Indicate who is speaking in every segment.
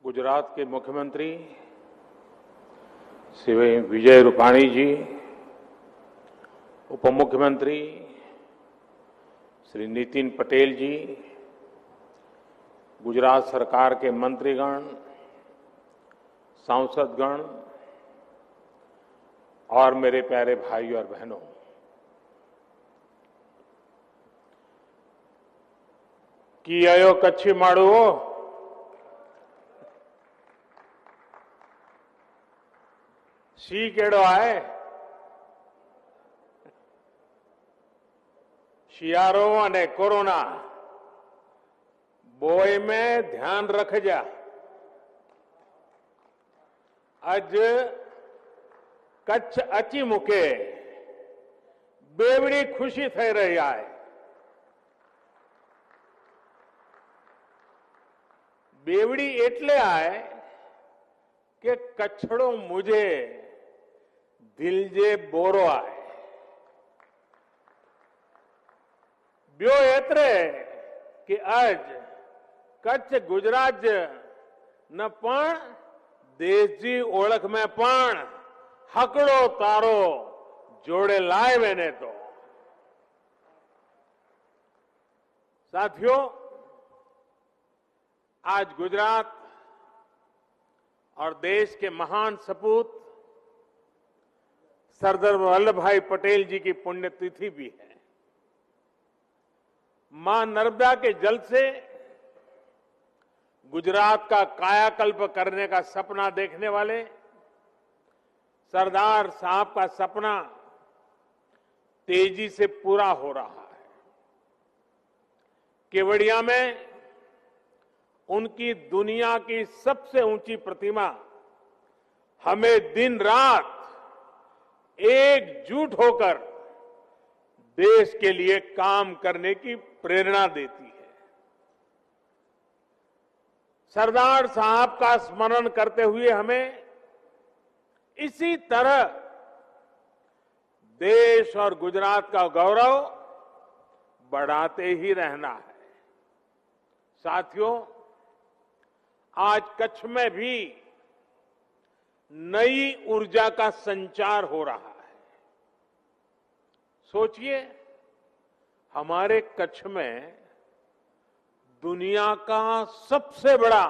Speaker 1: गुजरात के मुख्यमंत्री श्री विजय रूपाणी जी, उप मुख्यमंत्री श्री नितिन पटेल जी, गुजरात सरकार के मंत्रीगण, सांसदगण और मेरे प्यारे भाइयों और बहनों, कियो कच्छी माड़ो शी केड़ो आए शियारो अने कोरोना बोय में ध्यान रखजा। आज कच्छ अची मुके बेवड़ी खुशी थई रही है। बेवड़ी एटले आए कि कच्छड़ो मुझे दिल जे बोरो आए। ब्यो एतरे कि आज कच्छ गुजरात न पण देश जी ओळख में पण हकड़ो तारो जोड़े लाए मैंने। तो साथियों, आज गुजरात और देश के महान सपूत सरदार वल्लभ भाई पटेल जी की पुण्यतिथि भी है। मां नर्मदा के जल से गुजरात का कायाकल्प करने का सपना देखने वाले सरदार साहब का सपना तेजी से पूरा हो रहा है। केवड़िया में उनकी दुनिया की सबसे ऊंची प्रतिमा हमें दिन रात एकजुट होकर देश के लिए काम करने की प्रेरणा देती है। सरदार साहब का स्मरण करते हुए हमें इसी तरह देश और गुजरात का गौरव बढ़ाते ही रहना है। साथियों, आज कच्छ में भी नई ऊर्जा का संचार हो रहा है। सोचिए, हमारे कच्छ में दुनिया का सबसे बड़ा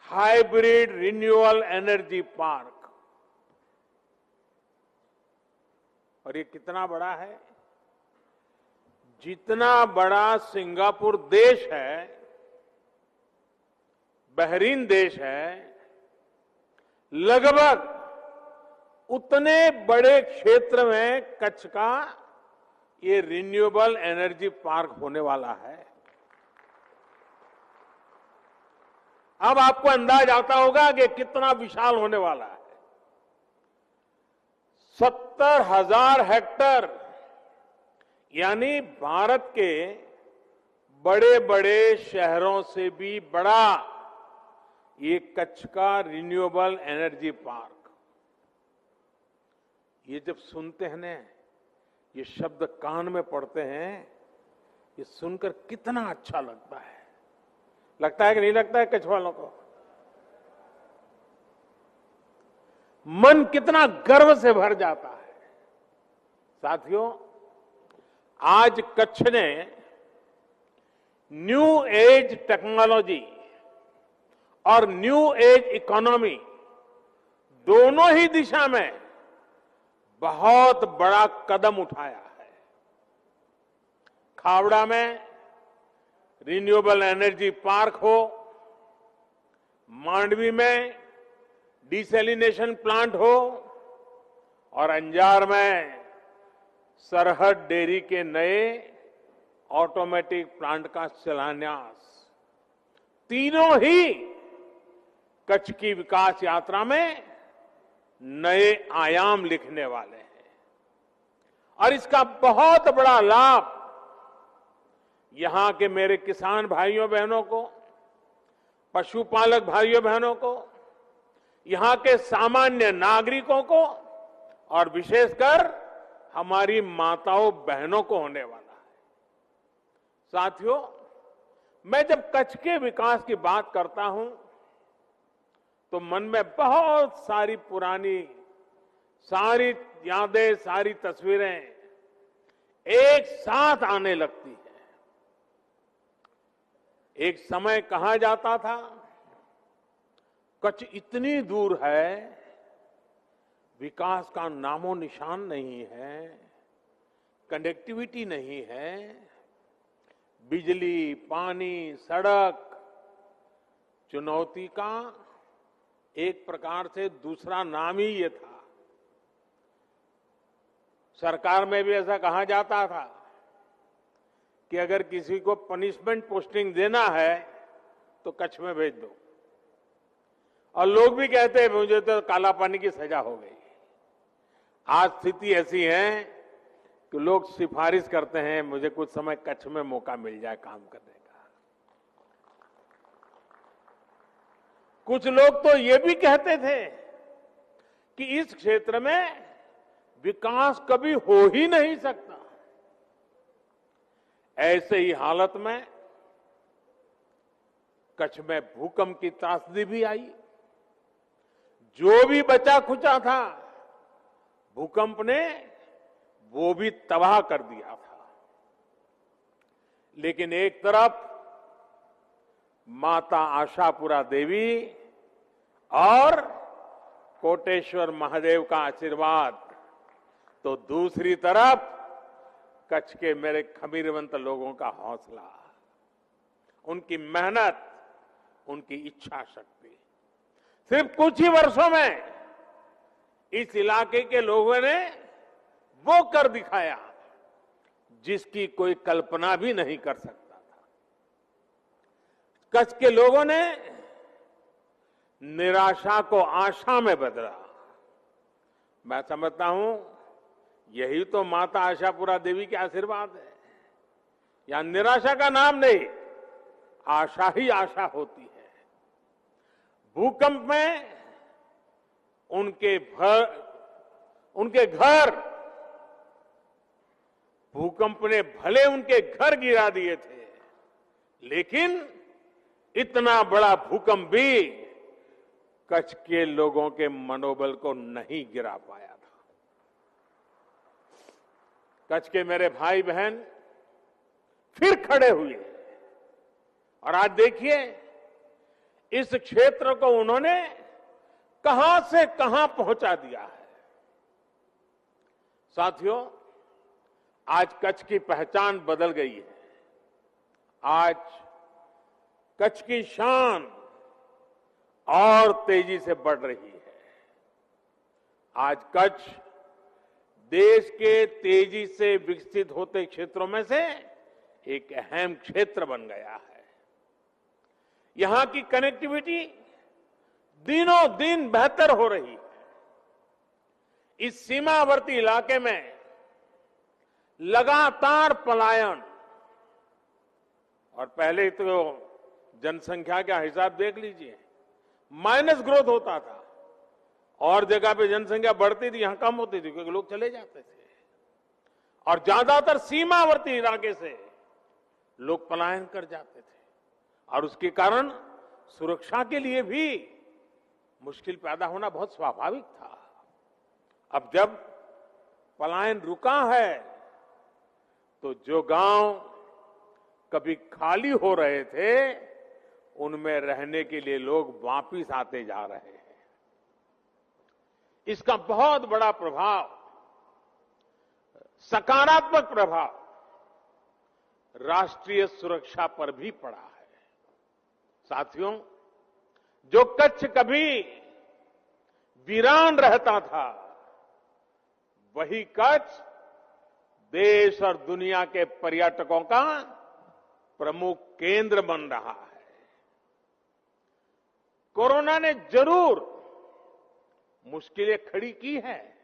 Speaker 1: हाइब्रिड रिन्यूएबल एनर्जी पार्क, और ये कितना बड़ा है? जितना बड़ा सिंगापुर देश है, बहरीन देश है, लगभग उतने बड़े क्षेत्र में कच्छ का ये रिन्यूएबल एनर्जी पार्क होने वाला है। अब आपको अंदाज आता होगा कि कितना विशाल होने वाला है। 70,000 हेक्टेयर, यानी भारत के बड़े बड़े शहरों से भी बड़ा ये कच्छ का रिन्यूएबल एनर्जी पार्क। ये जब सुनते हैं ना, ये शब्द कान में पड़ते हैं, ये सुनकर कितना अच्छा लगता है। लगता है कि नहीं लगता है कच्छ वालों को? मन कितना गर्व से भर जाता है। साथियों, आज कच्छ ने न्यू एज टेक्नोलॉजी और न्यू एज इकोनॉमी दोनों ही दिशा में बहुत बड़ा कदम उठाया है। खावड़ा में रिन्यूएबल एनर्जी पार्क हो, मांडवी में डिसैलिनेशन प्लांट हो, और अंजार में सरहद डेयरी के नए ऑटोमेटिक प्लांट का शिलान्यास, तीनों ही कच्छ की विकास यात्रा में नए आयाम लिखने वाले हैं। और इसका बहुत बड़ा लाभ यहां के मेरे किसान भाइयों बहनों को, पशुपालक भाइयों बहनों को, यहां के सामान्य नागरिकों को और विशेषकर हमारी माताओं बहनों को होने वाला है। साथियों, मैं जब कच्छ के विकास की बात करता हूं तो मन में बहुत सारी पुरानी सारी यादें, सारी तस्वीरें एक साथ आने लगती है। एक समय कहा जाता था कच्छ इतनी दूर है, विकास का नामो निशान नहीं है, कनेक्टिविटी नहीं है, बिजली, पानी, सड़क चुनौती का एक प्रकार से दूसरा नाम ही ये था। सरकार में भी ऐसा कहा जाता था कि अगर किसी को पनिशमेंट पोस्टिंग देना है तो कच्छ में भेज दो, और लोग भी कहते हैं मुझे तो काला पानी की सजा हो गई। आज स्थिति ऐसी है कि लोग सिफारिश करते हैं मुझे कुछ समय कच्छ में मौका मिल जाए काम करने का। कुछ लोग तो ये भी कहते थे कि इस क्षेत्र में विकास कभी हो ही नहीं सकता। ऐसे ही हालत में कच्छ में भूकंप की त्रासदी भी आई। जो भी बचा खुचा था भूकंप ने वो भी तबाह कर दिया था। लेकिन एक तरफ माता आशापुरा देवी और कोटेश्वर महादेव का आशीर्वाद, तो दूसरी तरफ कच्छ के मेरे खमीरवंत लोगों का हौसला, उनकी मेहनत, उनकी इच्छा शक्ति। सिर्फ कुछ ही वर्षों में इस इलाके के लोगों ने वो कर दिखाया जिसकी कोई कल्पना भी नहीं कर सकता था। कच्छ के लोगों ने निराशा को आशा में बदला। मैं समझता हूं यही तो माता आशापुरा देवी के आशीर्वाद है। या निराशा का नाम नहीं, आशा ही आशा होती है। भूकंप में उनके घर भूकंप ने भले उनके घर गिरा दिए थे, लेकिन इतना बड़ा भूकंप भी कच्छ के लोगों के मनोबल को नहीं गिरा पाया था। कच्छ के मेरे भाई बहन फिर खड़े हुए, और आज देखिए इस क्षेत्र को उन्होंने कहां से कहां पहुंचा दिया है। साथियों, आज कच्छ की पहचान बदल गई है। आज कच्छ की शान और तेजी से बढ़ रही है। आज कच्छ देश के तेजी से विकसित होते क्षेत्रों में से एक अहम क्षेत्र बन गया है। यहां की कनेक्टिविटी दिनों दिन बेहतर हो रही है। इस सीमावर्ती इलाके में लगातार पलायन, और पहले तो जनसंख्या का हिसाब देख लीजिए, माइनस ग्रोथ होता था, और जगह पे जनसंख्या बढ़ती थी, यहां कम होती थी क्योंकि लोग चले जाते थे। और ज्यादातर सीमावर्ती इलाके से लोग पलायन कर जाते थे, और उसके कारण सुरक्षा के लिए भी मुश्किल पैदा होना बहुत स्वाभाविक था। अब जब पलायन रुका है तो जो गांव कभी खाली हो रहे थे उनमें रहने के लिए लोग वापिस आते जा रहे हैं। इसका बहुत बड़ा प्रभाव, सकारात्मक प्रभाव राष्ट्रीय सुरक्षा पर भी पड़ा है। साथियों, जो कच्छ कभी वीरान रहता था, वही कच्छ देश और दुनिया के पर्यटकों का प्रमुख केंद्र बन रहा है। कोरोना ने जरूर मुश्किलें खड़ी की है,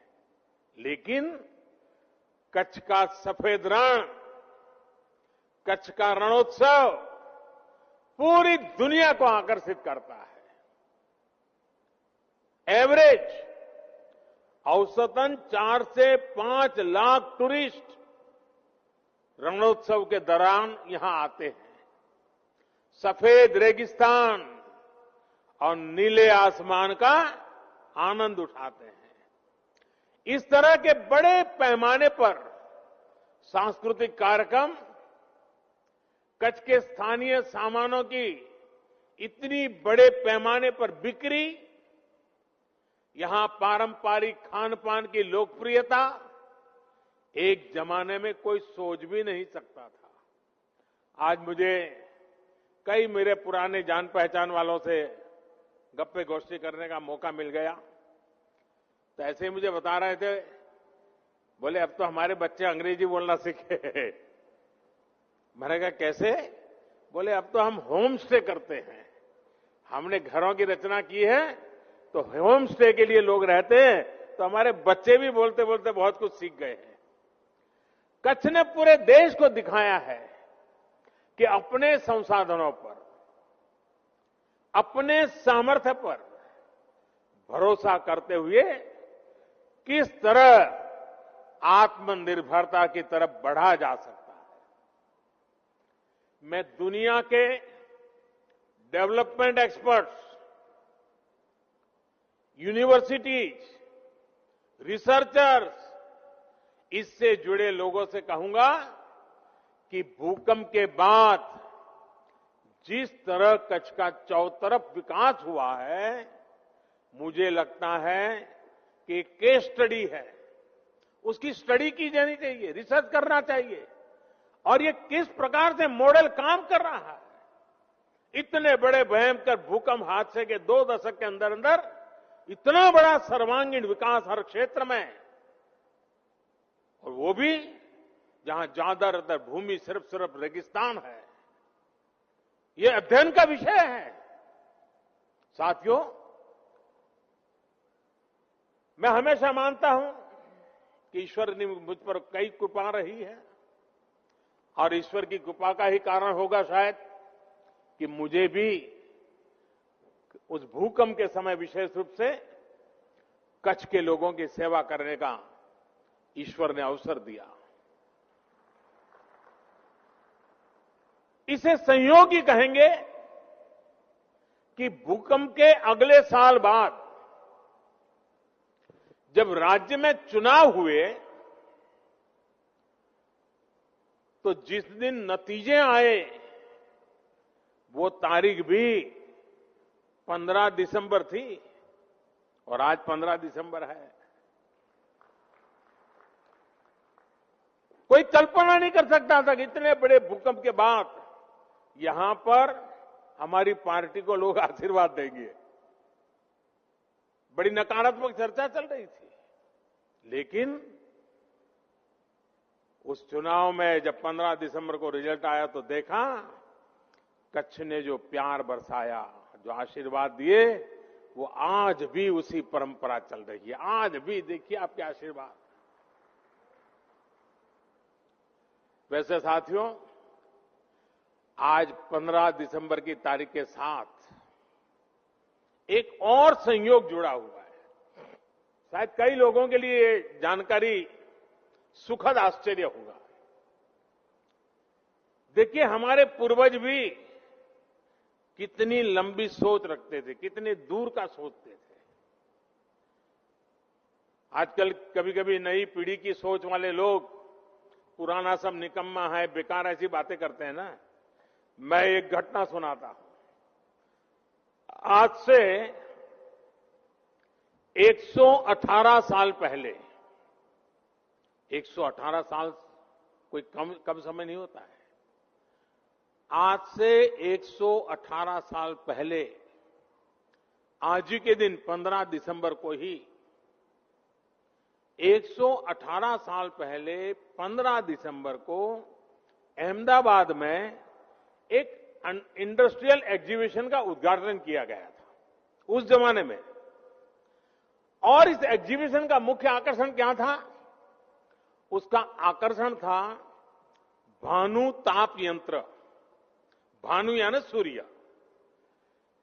Speaker 1: लेकिन कच्छ का सफेद रण, कच्छ का रणोत्सव पूरी दुनिया को आकर्षित करता है। एवरेज औसतन 4 से 5 लाख टूरिस्ट रणोत्सव के दौरान यहां आते हैं। सफेद रेगिस्तान और नीले आसमान का आनंद उठाते हैं। इस तरह के बड़े पैमाने पर सांस्कृतिक कार्यक्रम, कच्छ के स्थानीय सामानों की इतनी बड़े पैमाने पर बिक्री, यहां पारंपरिक खान पान की लोकप्रियता एक जमाने में कोई सोच भी नहीं सकता था। आज मुझे कई मेरे पुराने जान पहचान वालों से गप्पे गोष्ठी करने का मौका मिल गया, तो ऐसे ही मुझे बता रहे थे, बोले अब तो हमारे बच्चे अंग्रेजी बोलना सीखे। मैंने कहा कैसे? बोले अब तो हम होम स्टे करते हैं, हमने घरों की रचना की है, तो होम स्टे के लिए लोग रहते हैं, तो हमारे बच्चे भी बोलते बोलते बहुत कुछ सीख गए हैं। कच्छ ने पूरे देश को दिखाया है कि अपने संसाधनों पर, अपने सामर्थ्य पर भरोसा करते हुए किस तरह आत्मनिर्भरता की तरफ बढ़ा जा सकता है। मैं दुनिया के डेवलपमेंट एक्सपर्ट्स, यूनिवर्सिटीज, रिसर्चर्स, इससे जुड़े लोगों से कहूंगा कि भूकंप के बाद जिस तरह कच्छ का चौतरफ विकास हुआ है, मुझे लगता है कि केस स्टडी है, उसकी स्टडी की जानी चाहिए, रिसर्च करना चाहिए, और ये किस प्रकार से मॉडल काम कर रहा है। इतने बड़े भयंकर भूकंप हादसे के 2 दशक के अंदर अंदर इतना बड़ा सर्वांगीण विकास हर क्षेत्र में, और वो भी जहां ज्यादातर भूमि सिर्फ रेगिस्तान है। ये अध्ययन का विषय है। साथियों, मैं हमेशा मानता हूं कि ईश्वर ने मुझ पर कई कृपा रही है, और ईश्वर की कृपा का ही कारण होगा शायद कि मुझे भी उस भूकंप के समय विशेष रूप से कच्छ के लोगों की सेवा करने का ईश्वर ने अवसर दिया। इसे संयोग ही कहेंगे कि भूकंप के अगले साल बाद जब राज्य में चुनाव हुए, तो जिस दिन नतीजे आए वो तारीख भी 15 दिसंबर थी, और आज 15 दिसंबर है। कोई कल्पना नहीं कर सकता था कि इतने बड़े भूकंप के बाद यहां पर हमारी पार्टी को लोग आशीर्वाद देंगे। बड़ी नकारात्मक चर्चा चल रही थी, लेकिन उस चुनाव में जब 15 दिसंबर को रिजल्ट आया तो देखा कच्छ ने जो प्यार बरसाया, जो आशीर्वाद दिए, वो आज भी उसी परंपरा चल रही है। आज भी देखिए आपके आशीर्वाद। वैसे साथियों, आज 15 दिसंबर की तारीख के साथ एक और संयोग जुड़ा हुआ है। शायद कई लोगों के लिए ये जानकारी सुखद आश्चर्य होगा। देखिए, हमारे पूर्वज भी कितनी लंबी सोच रखते थे, कितने दूर का सोचते थे। आजकल कभी कभी नई पीढ़ी की सोच वाले लोग पुराना सब निकम्मा है, बेकार, ऐसी बातें करते हैं ना। मैं एक घटना सुनाता हूं। आज से 118 साल पहले, 118 साल कोई कम समय नहीं होता है। आज से 118 साल पहले, आज ही के दिन 15 दिसंबर को ही, 118 साल पहले 15 दिसंबर को अहमदाबाद में एक इंडस्ट्रियल एग्जीबिशन का उद्घाटन किया गया था उस जमाने में। और इस एग्जीबिशन का मुख्य आकर्षण क्या था? उसका आकर्षण था भानु ताप यंत्र। भानु यानी सूर्य,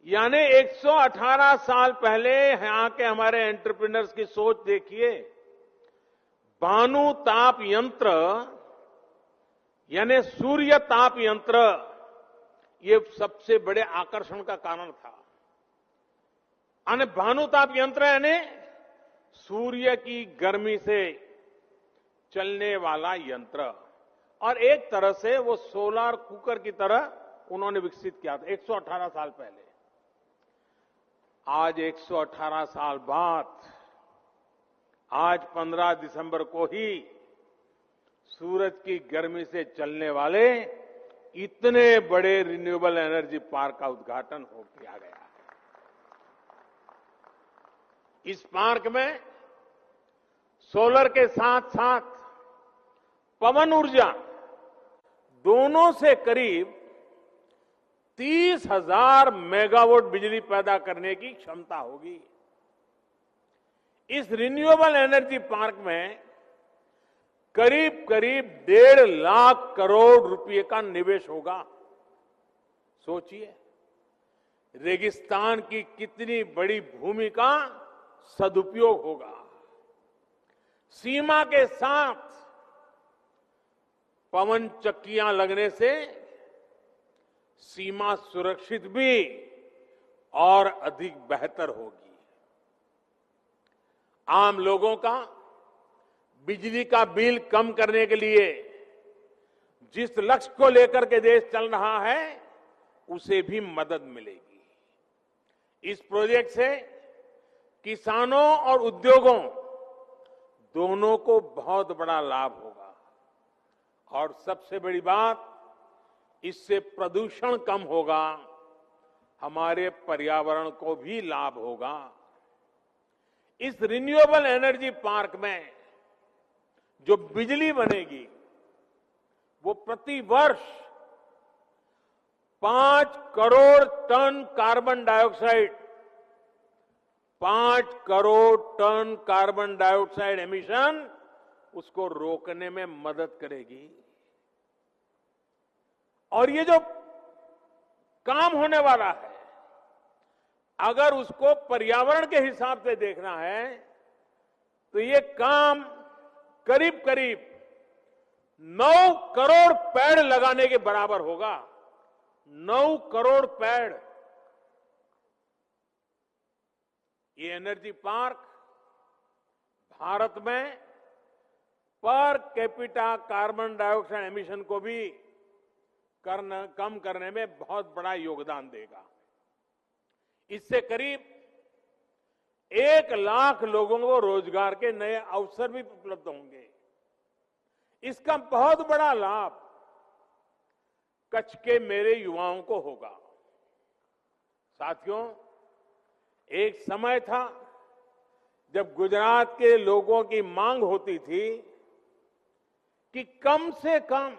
Speaker 1: यानी 118 साल पहले यहां के हमारे एंटरप्रेन्योर्स की सोच देखिए। भानु ताप यंत्र यानी सूर्य ताप यंत्र, ये सबसे बड़े आकर्षण का कारण था। यानी भानुताप यंत्र यानी सूर्य की गर्मी से चलने वाला यंत्र, और एक तरह से वो सोलर कुकर की तरह उन्होंने विकसित किया था 118 साल पहले। आज 118 साल बाद, आज 15 दिसंबर को ही सूरज की गर्मी से चलने वाले इतने बड़े रिन्यूएबल एनर्जी पार्क का उद्घाटन हो किया गया। इस पार्क में सोलर के साथ साथ पवन ऊर्जा दोनों से करीब 30,000 मेगावाट बिजली पैदा करने की क्षमता होगी। इस रिन्यूएबल एनर्जी पार्क में करीब करीब 1.5 लाख करोड़ रुपए का निवेश होगा। सोचिए, रेगिस्तान की कितनी बड़ी भूमि का सदुपयोग होगा। सीमा के साथ पवन चक्कियां लगने से सीमा सुरक्षित भी और अधिक बेहतर होगी। आम लोगों का बिजली का बिल कम करने के लिए जिस लक्ष्य को लेकर के देश चल रहा है, उसे भी मदद मिलेगी। इस प्रोजेक्ट से किसानों और उद्योगों दोनों को बहुत बड़ा लाभ होगा, और सबसे बड़ी बात, इससे प्रदूषण कम होगा, हमारे पर्यावरण को भी लाभ होगा। इस रिन्यूएबल एनर्जी पार्क में जो बिजली बनेगी वो प्रति वर्ष 5 crore ton carbon dioxide 5 crore ton carbon dioxide emission उसको रोकने में मदद करेगी। और ये जो काम होने वाला है, अगर उसको पर्यावरण के हिसाब से देखना है तो ये काम करीब करीब 9 करोड़ पेड़ लगाने के बराबर होगा। 9 करोड़ पेड़। ये एनर्जी पार्क भारत में per capita carbon dioxide emission को भी कम करने में बहुत बड़ा योगदान देगा। इससे करीब 1 लाख लोगों को रोजगार के नए अवसर भी उपलब्ध होंगे। इसका बहुत बड़ा लाभ कच्छ के मेरे युवाओं को होगा। साथियों, एक समय था जब गुजरात के लोगों की मांग होती थी कि कम से कम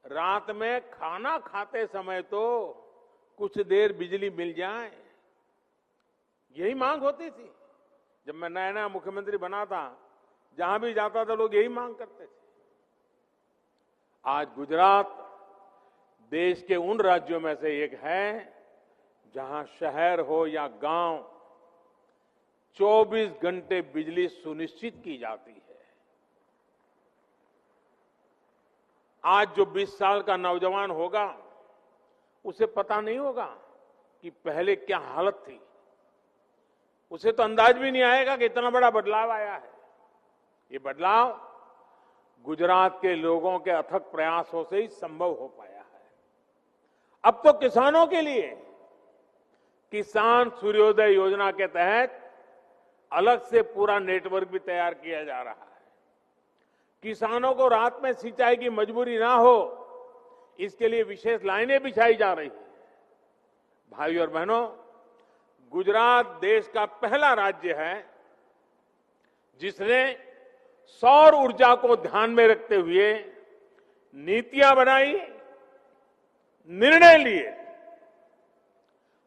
Speaker 1: रात में खाना खाते समय तो कुछ देर बिजली मिल जाए, यही मांग होती थी। जब मैं नया नया मुख्यमंत्री बना था, जहां भी जाता था लोग यही मांग करते थे। आज गुजरात देश के उन राज्यों में से एक है जहां शहर हो या गांव 24 घंटे बिजली सुनिश्चित की जाती है। आज जो 20 साल का नौजवान होगा उसे पता नहीं होगा कि पहले क्या हालत थी। उसे तो अंदाज भी नहीं आएगा कि इतना बड़ा बदलाव आया है। ये बदलाव गुजरात के लोगों के अथक प्रयासों से ही संभव हो पाया है। अब तो किसानों के लिए किसान सूर्योदय योजना के तहत अलग से पूरा नेटवर्क भी तैयार किया जा रहा है। किसानों को रात में सिंचाई की मजबूरी ना हो, इसके लिए विशेष लाइनें बिछाई जा रही है। भाइयों और बहनों, गुजरात देश का पहला राज्य है जिसने सौर ऊर्जा को ध्यान में रखते हुए नीतियां बनाई, निर्णय लिए।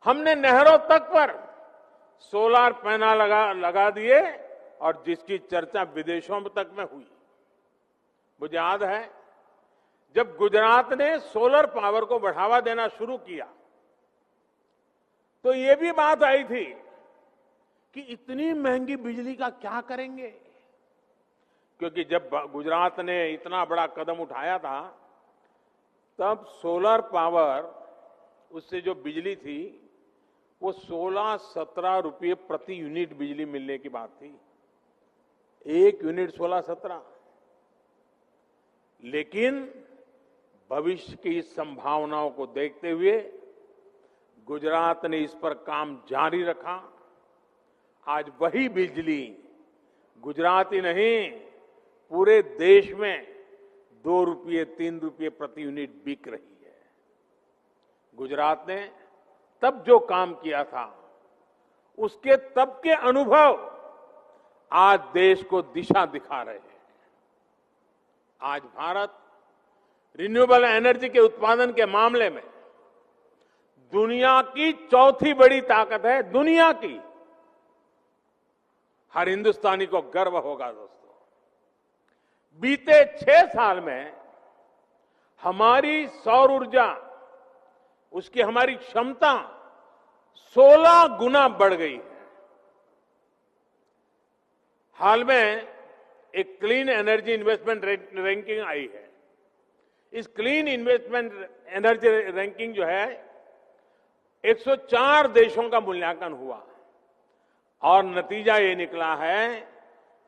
Speaker 1: हमने नहरों तक पर सोलर पैनल लगा दिए और जिसकी चर्चा विदेशों तक में हुई। मुझे याद है जब गुजरात ने सोलर पावर को बढ़ावा देना शुरू किया तो ये भी बात आई थी कि इतनी महंगी बिजली का क्या करेंगे, क्योंकि जब गुजरात ने इतना बड़ा कदम उठाया था तब सोलर पावर, उससे जो बिजली थी वो 16-17 रुपये प्रति यूनिट बिजली मिलने की बात थी। 1 यूनिट 16-17। लेकिन भविष्य की संभावनाओं को देखते हुए गुजरात ने इस पर काम जारी रखा। आज वही बिजली गुजरात ही नहीं, पूरे देश में 2 रुपये 3 रुपये प्रति यूनिट बिक रही है। गुजरात ने तब जो काम किया था, उसके तब के अनुभव आज देश को दिशा दिखा रहे हैं। आज भारत रिन्यूएबल एनर्जी के उत्पादन के मामले में दुनिया की चौथी बड़ी ताकत है, दुनिया की। हर हिंदुस्तानी को गर्व होगा दोस्तों। बीते 6 साल में हमारी सौर ऊर्जा, उसकी हमारी क्षमता 16 गुना बढ़ गई है। हाल में एक क्लीन एनर्जी इन्वेस्टमेंट रैंकिंग आई है। इस क्लीन इन्वेस्टमेंट एनर्जी रैंकिंग जो है 104 देशों का मूल्यांकन हुआ और नतीजा ये निकला है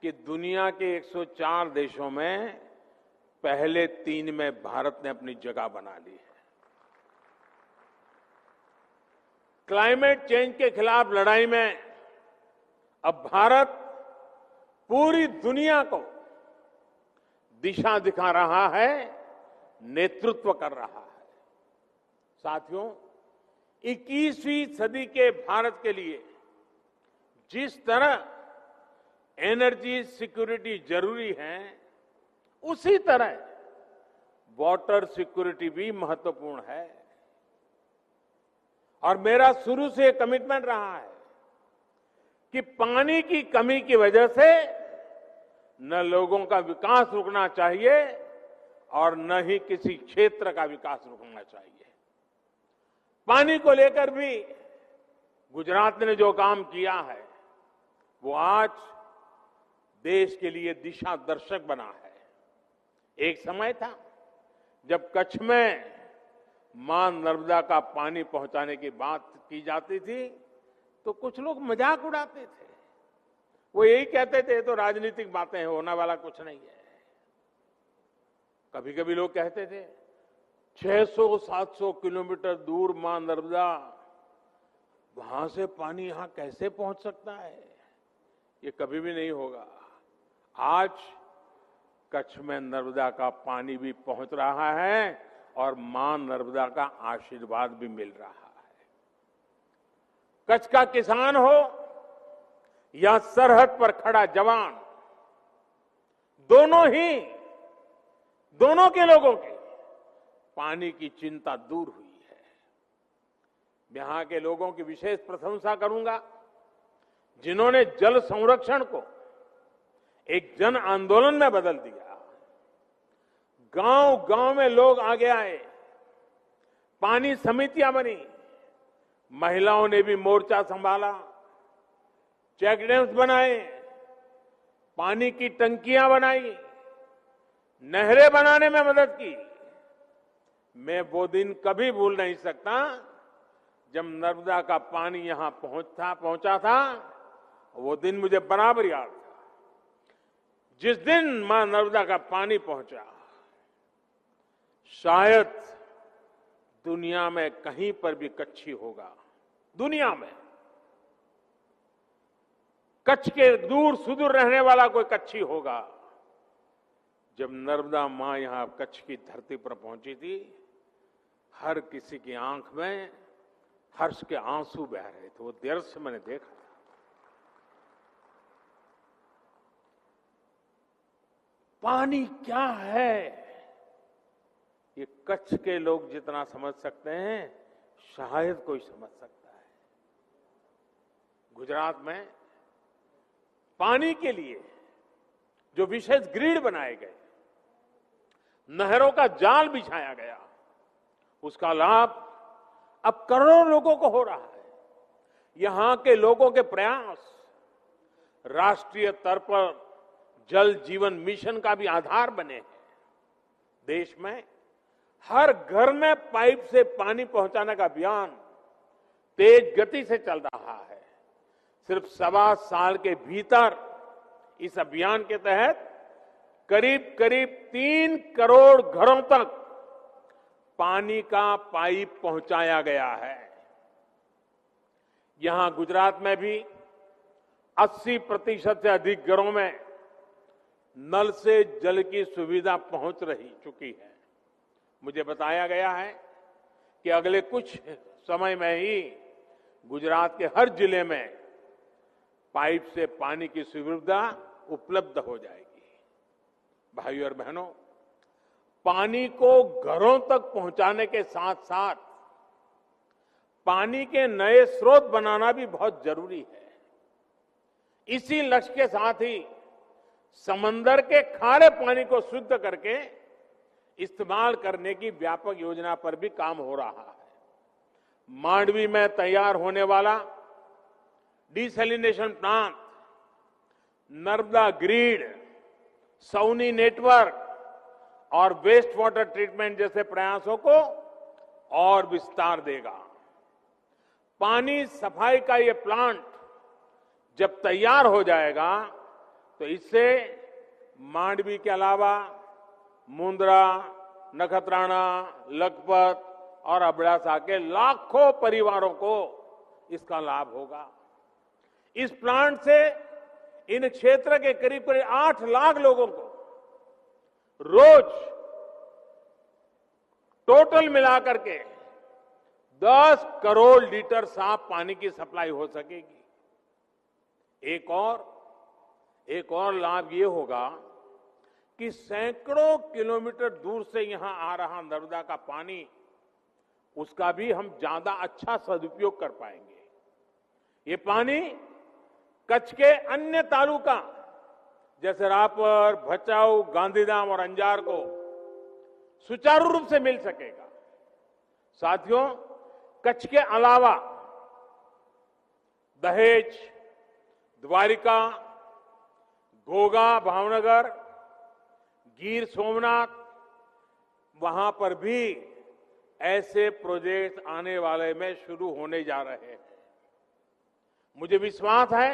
Speaker 1: कि दुनिया के 104 देशों में पहले 3 में भारत ने अपनी जगह बना ली है। क्लाइमेट चेंज के खिलाफ लड़ाई में अब भारत पूरी दुनिया को दिशा दिखा रहा है, नेतृत्व कर रहा है। साथियों, 21वीं सदी के भारत के लिए जिस तरह एनर्जी सिक्योरिटी जरूरी है, उसी तरह वाटर सिक्योरिटी भी महत्वपूर्ण है। और मेरा शुरू से कमिटमेंट रहा है कि पानी की कमी की वजह से न लोगों का विकास रुकना चाहिए और न ही किसी क्षेत्र का विकास रुकना चाहिए। पानी को लेकर भी गुजरात ने जो काम किया है, वो आज देश के लिए दिशा दर्शक बना है। एक समय था जब कच्छ में मां नर्मदा का पानी पहुंचाने की बात की जाती थी तो कुछ लोग मजाक उड़ाते थे। वो यही कहते थे तो राजनीतिक बातें हैं, होने वाला कुछ नहीं है। कभी कभी लोग कहते थे 600-700 किलोमीटर दूर मां नर्मदा, वहां से पानी यहां कैसे पहुंच सकता है? ये कभी भी नहीं होगा। आज कच्छ में नर्मदा का पानी भी पहुंच रहा है और मां नर्मदा का आशीर्वाद भी मिल रहा है। कच्छ का किसान हो या सरहद पर खड़ा जवान, दोनों के लोगों के पानी की चिंता दूर हुई है। यहां के लोगों की विशेष प्रशंसा करूंगा जिन्होंने जल संरक्षण को एक जन आंदोलन में बदल दिया। गांव गांव में लोग आगे आए, पानी समितियां बनी, महिलाओं ने भी मोर्चा संभाला, चेक डैम्स बनाए, पानी की टंकियां बनाई, नहरें बनाने में मदद की। मैं वो दिन कभी भूल नहीं सकता जब नर्मदा का पानी यहां पहुंचा था। वो दिन मुझे बराबर याद था। जिस दिन मां नर्मदा का पानी पहुंचा, शायद दुनिया में कहीं पर भी कच्छी होगा, दुनिया में कच्छ के दूर सुदूर रहने वाला कोई कच्छी होगा। जब नर्मदा मां यहां कच्छ की धरती पर पहुंची थी, हर किसी की आंख में हर्ष के आंसू बह रहे थे। वो दृश्य मैंने देखा था। पानी क्या है, ये कच्छ के लोग जितना समझ सकते हैं, शायद कोई समझ सकता है। गुजरात में पानी के लिए जो विशेष ग्रिड बनाए गए, नहरों का जाल बिछाया गया, उसका लाभ अब करोड़ों लोगों को हो रहा है। यहां के लोगों के प्रयास राष्ट्रीय स्तर पर जल जीवन मिशन का भी आधार बने हैं। देश में हर घर में पाइप से पानी पहुंचाने का अभियान तेज गति से चल रहा है। सिर्फ 1.25 साल के भीतर इस अभियान के तहत करीब करीब 3 करोड़ घरों तक पानी का पाइप पहुंचाया गया है। यहां गुजरात में भी 80% से अधिक घरों में नल से जल की सुविधा पहुंच चुकी है। मुझे बताया गया है कि अगले कुछ समय में ही गुजरात के हर जिले में पाइप से पानी की सुविधा उपलब्ध हो जाएगी। भाइयों और बहनों, पानी को घरों तक पहुंचाने के साथ साथ पानी के नए स्रोत बनाना भी बहुत जरूरी है। इसी लक्ष्य के साथ ही समंदर के खारे पानी को शुद्ध करके इस्तेमाल करने की व्यापक योजना पर भी काम हो रहा है। मांडवी में तैयार होने वाला desalination plant, Narmada grid, SAUNI network और वेस्ट वाटर ट्रीटमेंट जैसे प्रयासों को और विस्तार देगा। पानी सफाई का ये प्लांट जब तैयार हो जाएगा तो इससे मांडवी के अलावा मुंद्रा, नखत्राना, लखपत और अबड़ासा के लाखों परिवारों को इसका लाभ होगा। इस प्लांट से इन क्षेत्र के करीब करीब 8 लाख लोगों को रोज टोटल मिलाकर के 10 करोड़ लीटर साफ पानी की सप्लाई हो सकेगी। एक और लाभ ये होगा कि सैकड़ों किलोमीटर दूर से यहां आ रहा नर्मदा का पानी, उसका भी हम ज्यादा अच्छा सदुपयोग कर पाएंगे। ये पानी कच्छ के अन्य तालुका जैसे रापर, भचाऊ, गांधीधाम और अंजार को सुचारू रूप से मिल सकेगा। साथियों, कच्छ के अलावा दहेज, द्वारिका, घोघा, भावनगर, गिर सोमनाथ, वहां पर भी ऐसे प्रोजेक्ट आने वाले में शुरू होने जा रहे हैं। मुझे विश्वास है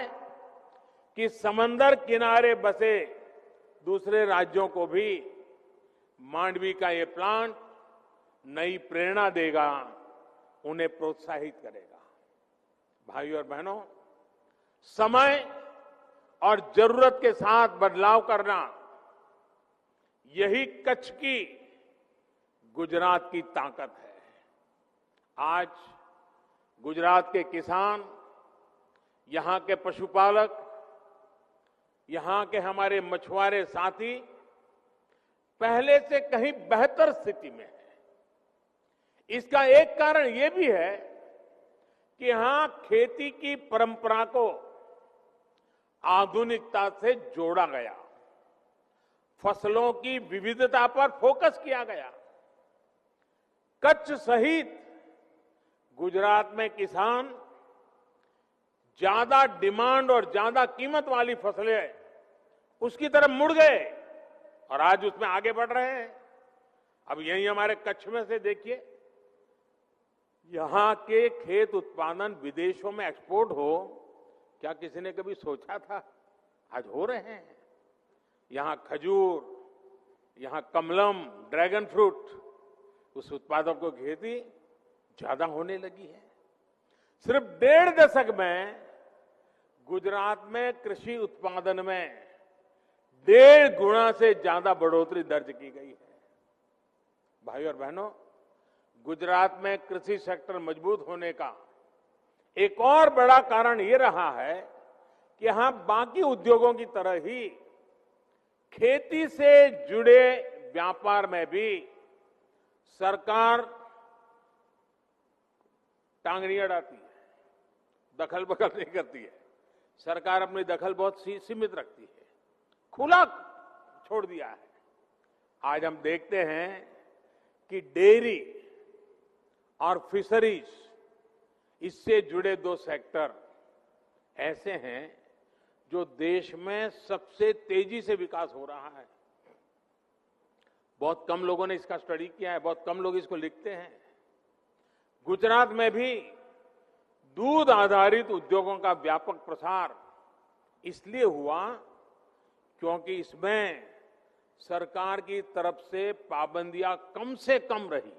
Speaker 1: कि समंदर किनारे बसे दूसरे राज्यों को भी मांडवी का ये प्लांट नई प्रेरणा देगा, उन्हें प्रोत्साहित करेगा। भाइयों और बहनों, समय और जरूरत के साथ बदलाव करना, यही कच्छ की, गुजरात की ताकत है। आज गुजरात के किसान, यहां के पशुपालक, यहां के हमारे मछुआरे साथी पहले से कहीं बेहतर स्थिति में है। इसका एक कारण यह भी है कि यहां खेती की परंपरा को आधुनिकता से जोड़ा गया, फसलों की विविधता पर फोकस किया गया। कच्छ सहित गुजरात में किसान ज्यादा डिमांड और ज्यादा कीमत वाली फसलें उसकी तरफ मुड़ गए और आज उसमें आगे बढ़ रहे हैं। अब यही हमारे कच्छ में से देखिए, यहां के खेत उत्पादन विदेशों में एक्सपोर्ट हो, क्या किसी ने कभी सोचा था? आज हो रहे हैं। यहां खजूर, यहां कमलम, ड्रैगन फ्रूट, उस उत्पादों की खेती ज्यादा होने लगी है। सिर्फ 1.5 दशक में गुजरात में कृषि उत्पादन में 1.5 गुना से ज्यादा बढ़ोतरी दर्ज की गई है। भाइयों और बहनों, गुजरात में कृषि सेक्टर मजबूत होने का एक और बड़ा कारण ये रहा है कि यहां बाकी उद्योगों की तरह ही खेती से जुड़े व्यापार में भी सरकार टांगनी अड़ाती है, दखल बखल नहीं करती है। सरकार अपनी दखल बहुत सीमित रखती है, खुला छोड़ दिया है। आज हम देखते हैं कि डेयरी और फिशरीज, इससे जुड़े 2 सेक्टर ऐसे हैं जो देश में सबसे तेजी से विकास हो रहा है। बहुत कम लोगों ने इसका स्टडी किया है, बहुत कम लोग इसको लिखते हैं। गुजरात में भी दूध आधारित उद्योगों का व्यापक प्रसार इसलिए हुआ क्योंकि इसमें सरकार की तरफ से पाबंदियां कम से कम रही।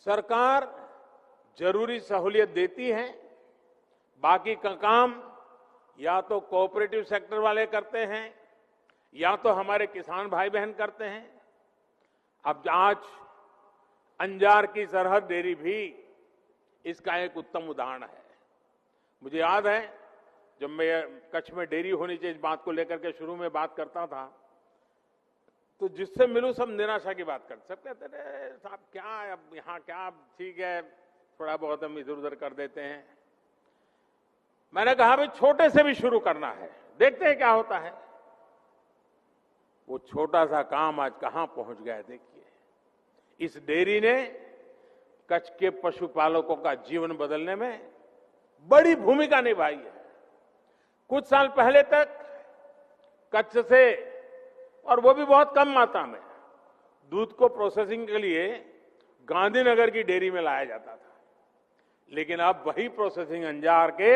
Speaker 1: सरकार जरूरी सहूलियत देती है, बाकी का काम या तो कोऑपरेटिव सेक्टर वाले करते हैं या तो हमारे किसान भाई बहन करते हैं। अब आज अंजार की सरहद डेयरी भी इसका एक उत्तम उदाहरण है। मुझे याद है जब मैं कच्छ में डेयरी होनी चाहिए इस बात को लेकर के शुरू में बात करता था, तो जिससे मिलूं सब निराशा की बात करते, सब कहते थे साहब क्या अब यहाँ क्या, ठीक है थोड़ा बहुत हम इधर उधर कर देते हैं। मैंने कहा भाई छोटे से भी शुरू करना है, देखते हैं क्या होता है। वो छोटा सा काम आज कहां पहुंच गया है देखिए। इस डेयरी ने कच्छ के पशुपालकों का जीवन बदलने में बड़ी भूमिका निभाई है। कुछ साल पहले तक कच्छ से, और वो भी बहुत कम मात्रा में, दूध को प्रोसेसिंग के लिए गांधीनगर की डेयरी में लाया जाता था, लेकिन अब वही प्रोसेसिंग अंजार के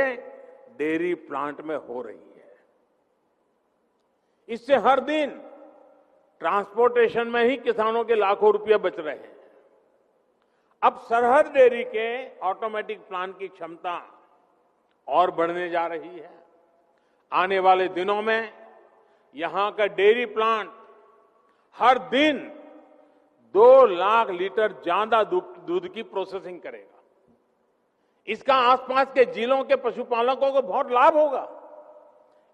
Speaker 1: डेयरी प्लांट में हो रही है। इससे हर दिन ट्रांसपोर्टेशन में ही किसानों के लाखों रुपए बच रहे हैं। अब सरहद डेयरी के ऑटोमेटिक प्लांट की क्षमता और बढ़ने जा रही है। आने वाले दिनों में यहां का डेयरी प्लांट हर दिन 2 लाख लीटर ज्यादा दूध की प्रोसेसिंग करेगा। इसका आसपास के जिलों के पशुपालकों को बहुत लाभ होगा।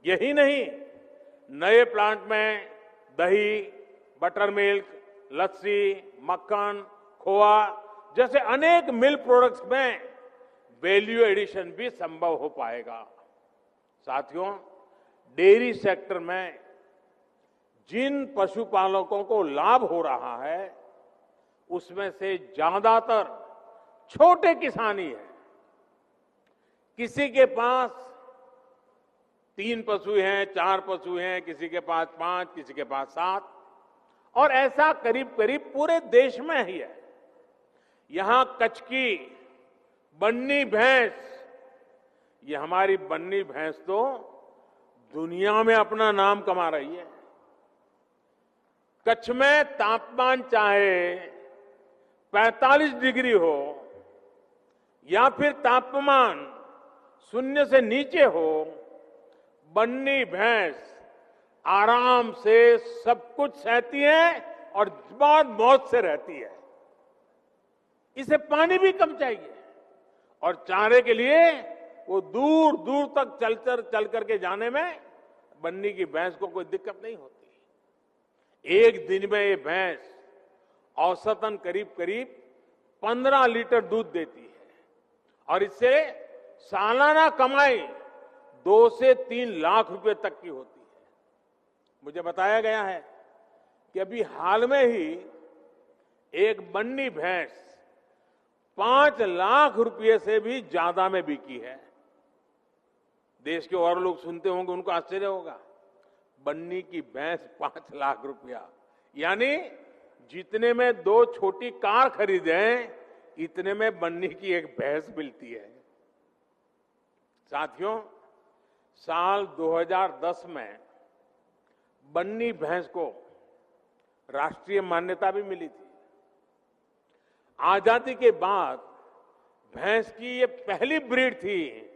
Speaker 1: यही नहीं, नए प्लांट में दही, बटर मिल्क, लस्सी, मक्खन, खोआ जैसे अनेक मिल्क प्रोडक्ट्स में वैल्यू एडिशन भी संभव हो पाएगा। साथियों, डेयरी सेक्टर में जिन पशुपालकों को लाभ हो रहा है उसमें से ज्यादातर छोटे किसान ही है। किसी के पास 3 पशु हैं, 4 पशु हैं, किसी के पास 5, किसी के पास 7, और ऐसा करीब करीब पूरे देश में ही है। यहां कच्छ की बन्नी भैंस, ये हमारी बन्नी भैंस तो दुनिया में अपना नाम कमा रही है। कच्छ में तापमान चाहे 45 डिग्री हो या फिर तापमान 0 से नीचे हो, बन्नी भैंस आराम से सब कुछ सहती है और बहुत मौज से रहती है। इसे पानी भी कम चाहिए और चारे के लिए वो दूर दूर तक चल करके जाने में बन्नी की भैंस को कोई दिक्कत नहीं होती। एक दिन में ये भैंस औसतन करीब करीब 15 लीटर दूध देती है और इससे सालाना कमाई 2 से 3 लाख रुपए तक की होती है। मुझे बताया गया है कि अभी हाल में ही एक बन्नी भैंस 5 लाख रुपए से भी ज्यादा में बिकी है। देश के और लोग सुनते होंगे, उनको आश्चर्य होगा, बन्नी की भैंस 5 लाख रुपया, यानी जितने में 2 छोटी कार खरीदें इतने में बन्नी की एक भैंस मिलती है। साथियों, साल 2010 में बन्नी भैंस को राष्ट्रीय मान्यता भी मिली थी। आजादी के बाद भैंस की ये पहली ब्रीड थी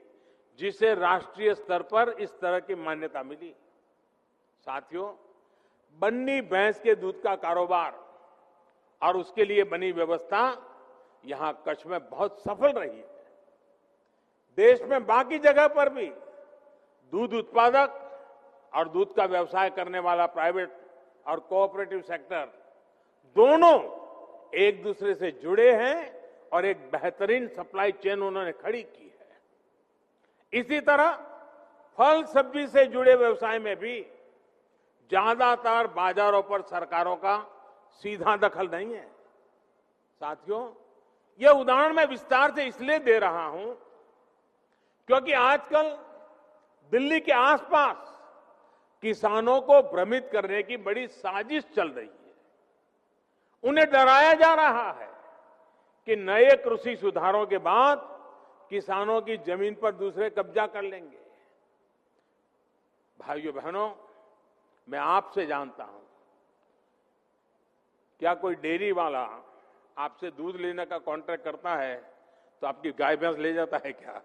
Speaker 1: जिसे राष्ट्रीय स्तर पर इस तरह की मान्यता मिली। साथियों, बन्नी भैंस के दूध का कारोबार और उसके लिए बनी व्यवस्था यहां कच्छ में बहुत सफल रही है। देश में बाकी जगह पर भी दूध उत्पादक और दूध का व्यवसाय करने वाला प्राइवेट और कोऑपरेटिव सेक्टर दोनों एक दूसरे से जुड़े हैं और एक बेहतरीन सप्लाई चेन उन्होंने खड़ी की है। इसी तरह फल सब्जी से जुड़े व्यवसाय में भी ज्यादातर बाजारों पर सरकारों का सीधा दखल नहीं है। साथियों, यह उदाहरण मैं विस्तार से इसलिए दे रहा हूं क्योंकि आजकल दिल्ली के आसपास किसानों को भ्रमित करने की बड़ी साजिश चल रही है। उन्हें डराया जा रहा है कि नए कृषि सुधारों के बाद किसानों की जमीन पर दूसरे कब्जा कर लेंगे। भाइयों बहनों, मैं आपसे जानता हूं, क्या कोई डेयरी वाला आपसे दूध लेने का कॉन्ट्रैक्ट करता है तो आपकी गाय भैंस ले जाता है क्या?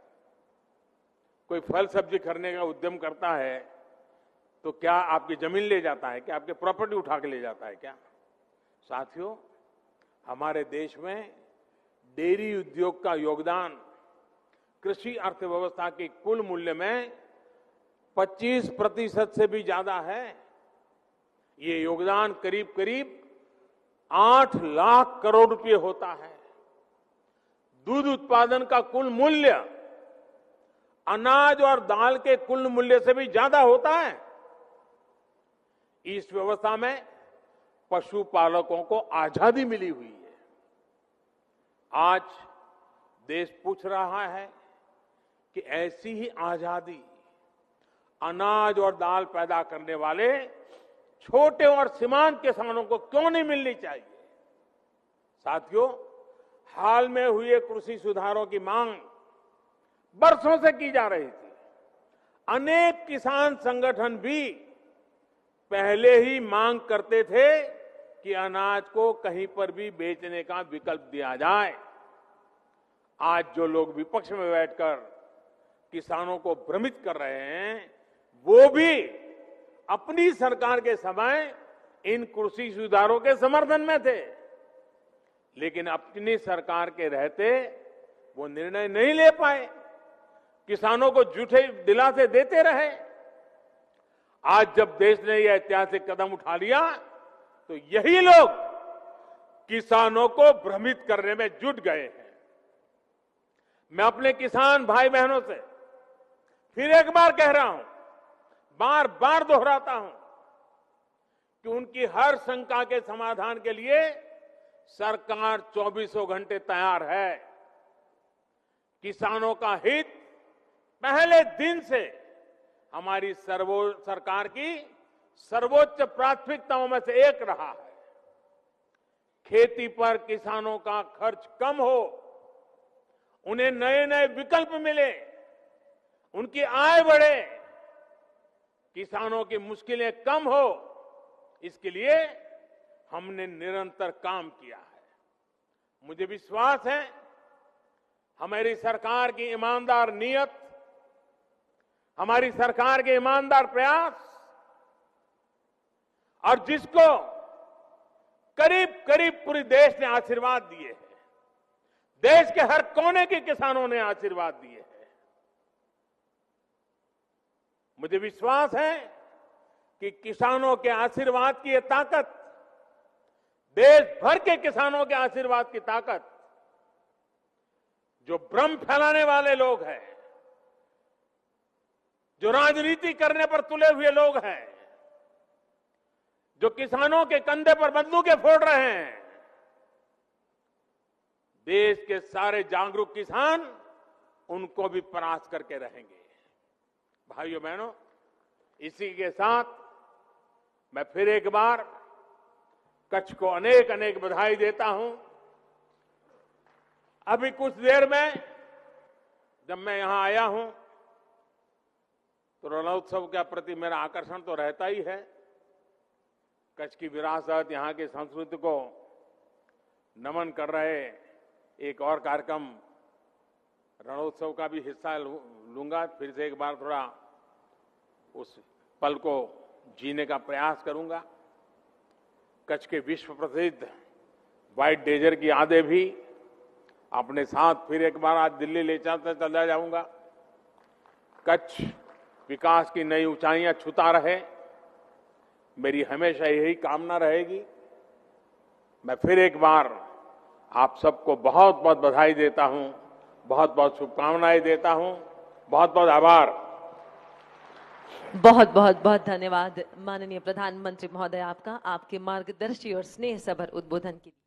Speaker 1: कोई फल सब्जी खरीदने का उद्यम करता है तो क्या आपकी जमीन ले जाता है क्या? आपकी प्रॉपर्टी उठा के ले जाता है क्या? साथियों, हमारे देश में डेयरी उद्योग का योगदान कृषि अर्थव्यवस्था के कुल मूल्य में 25% से भी ज्यादा है। ये योगदान करीब करीब 8 लाख करोड़ रुपए होता है। दूध उत्पादन का कुल मूल्य अनाज और दाल के कुल मूल्य से भी ज्यादा होता है। इस व्यवस्था में पशुपालकों को आजादी मिली हुई है। आज देश पूछ रहा है कि ऐसी ही आजादी अनाज और दाल पैदा करने वाले छोटे और सीमांत किसानों को क्यों नहीं मिलनी चाहिए? साथियों, हाल में हुए कृषि सुधारों की मांग बरसों से की जा रही थी। अनेक किसान संगठन भी पहले ही मांग करते थे कि अनाज को कहीं पर भी बेचने का विकल्प दिया जाए। आज जो लोग विपक्ष में बैठकर किसानों को भ्रमित कर रहे हैं, वो भी अपनी सरकार के समय इन कृषि सुधारों के समर्थन में थे, लेकिन अपनी सरकार के रहते वो निर्णय नहीं ले पाए, किसानों को झूठे दिलासे देते रहे। आज जब देश ने यह ऐतिहासिक कदम उठा लिया तो यही लोग किसानों को भ्रमित करने में जुट गए हैं। मैं अपने किसान भाई बहनों से फिर एक बार कह रहा हूं, बार बार दोहराता हूं कि उनकी हर शंका के समाधान के लिए सरकार 24 घंटे तैयार है। किसानों का हित पहले दिन से हमारी सरकार की सर्वोच्च प्राथमिकताओं में से एक रहा है। खेती पर किसानों का खर्च कम हो, उन्हें नए नए विकल्प मिले, उनकी आय बढ़े, किसानों की मुश्किलें कम हो, इसके लिए हमने निरंतर काम किया है। मुझे विश्वास है हमारी सरकार की ईमानदार नीयत, हमारी सरकार के ईमानदार प्रयास और जिसको करीब करीब पूरे देश ने आशीर्वाद दिए हैं, देश के हर कोने के किसानों ने आशीर्वाद दिए हैं। मुझे विश्वास है कि किसानों के आशीर्वाद की ये ताकत, देश भर के किसानों के आशीर्वाद की ताकत, जो भ्रम फैलाने वाले लोग हैं, जो राजनीति करने पर तुले हुए लोग हैं, जो किसानों के कंधे पर बंदूकें फोड़ रहे हैं, देश के सारे जागरूक किसान उनको भी परास्त करके रहेंगे। भाइयों बहनों, इसी के साथ मैं फिर एक बार कच्छ को अनेक अनेक बधाई देता हूं। अभी कुछ देर में जब मैं यहां आया हूं तो रणोत्सव के प्रति मेरा आकर्षण तो रहता ही है। कच्छ की विरासत, यहां की संस्कृति को नमन कर रहे एक और कार्यक्रम रणोत्सव का भी हिस्सा लूंगा। फिर से एक बार थोड़ा उस पल को जीने का प्रयास करूंगा। कच्छ के विश्व प्रसिद्ध व्हाइट डेजर की यादें भी अपने साथ फिर एक बार आज दिल्ली ले चला जाऊंगा। कच्छ विकास की नई ऊंचाइयां छूता रहे, मेरी हमेशा यही कामना रहेगी। मैं फिर एक बार आप सबको बहुत बहुत बधाई देता हूं, बहुत बहुत शुभकामनाएं देता हूं। बहुत बहुत आभार।
Speaker 2: बहुत बहुत बहुत धन्यवाद माननीय प्रधानमंत्री महोदय, आपका, आपके मार्गदर्शी और स्नेह सभर उद्बोधन के लिए।